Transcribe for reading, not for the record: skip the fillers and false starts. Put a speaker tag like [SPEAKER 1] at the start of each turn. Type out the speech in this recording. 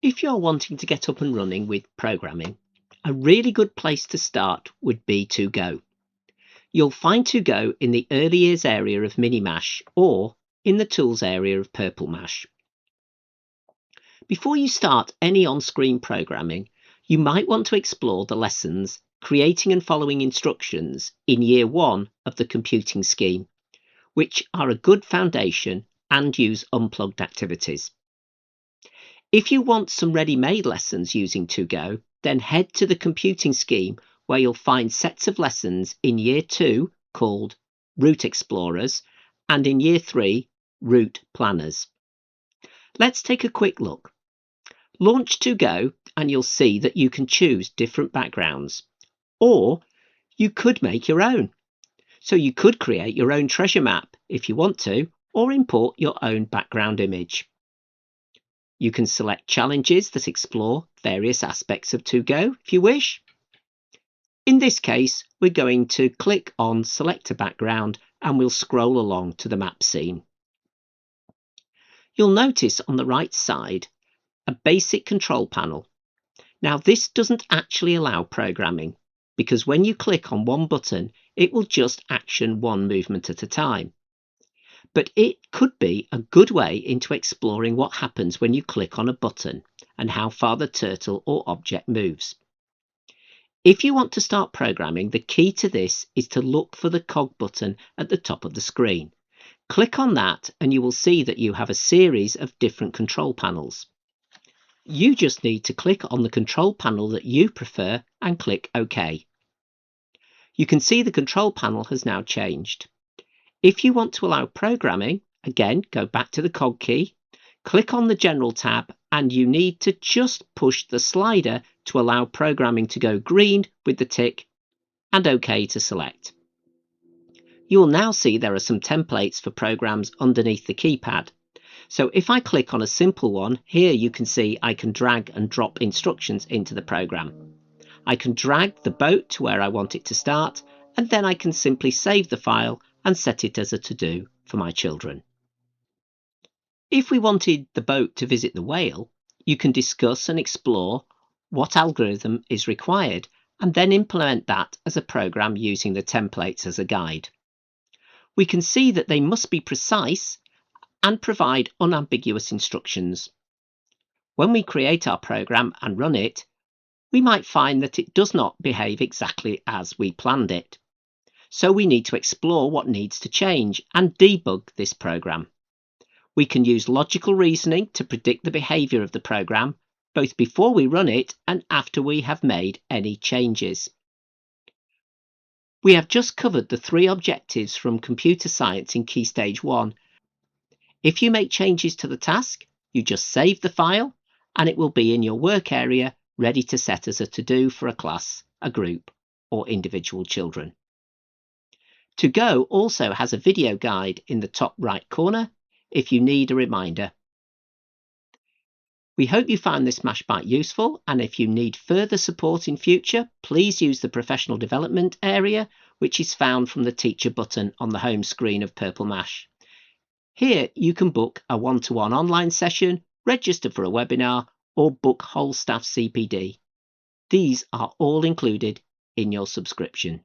[SPEAKER 1] If you're wanting to get up and running with programming, a really good place to start would be To Go. You'll find To Go in the early years area of Minimash or in the tools area of Purple Mash. Before you start any on-screen programming, you might want to explore the lessons Creating and Following Instructions in Year 1 of the computing scheme, which are a good foundation and use unplugged activities. If you want some ready-made lessons using To Go, then head to the computing scheme where you'll find sets of lessons in Year 2 called Route Explorers and in Year 3 Route Planners. Let's take a quick look. Launch To Go and you'll see that you can choose different backgrounds, or you could make your own. So you could create your own treasure map if you want to, or import your own background image. You can select challenges that explore various aspects of To Go if you wish. In this case, we're going to click on Select a Background and we'll scroll along to the map scene. You'll notice on the right side a basic control panel. Now this doesn't actually allow programming because when you click on one button, it will just action one movement at a time. But it could be a good way into exploring what happens when you click on a button and how far the turtle or object moves. If you want to start programming, the key to this is to look for the cog button at the top of the screen. Click on that and you will see that you have a series of different control panels. You just need to click on the control panel that you prefer and click OK. You can see the control panel has now changed. If you want to allow programming, again, go back to the cog key, click on the General tab, and you need to just push the slider to allow programming to go green with the tick and OK to select. You will now see there are some templates for programs underneath the keypad. So if I click on a simple one, here you can see I can drag and drop instructions into the program. I can drag the boat to where I want it to start, and then I can simply save the file and set it as a to-do for my children. If we wanted the boat to visit the whale, you can discuss and explore what algorithm is required and then implement that as a program using the templates as a guide. We can see that they must be precise and provide unambiguous instructions. When we create our program and run it, we might find that it does not behave exactly as we planned it. So we need to explore what needs to change and debug this program. We can use logical reasoning to predict the behavior of the program, both before we run it and after we have made any changes. We have just covered the 3 objectives from computer science in Key Stage 1. If you make changes to the task, you just save the file and it will be in your work area ready to set as a to-do for a class, a group, or individual children. To Go also has a video guide in the top right corner if you need a reminder. We hope you found this Mashbite useful, and if you need further support in future, please use the professional development area, which is found from the teacher button on the home screen of Purple Mash. Here you can book a one-to-one online session, register for a webinar, or book whole staff CPD. These are all included in your subscription.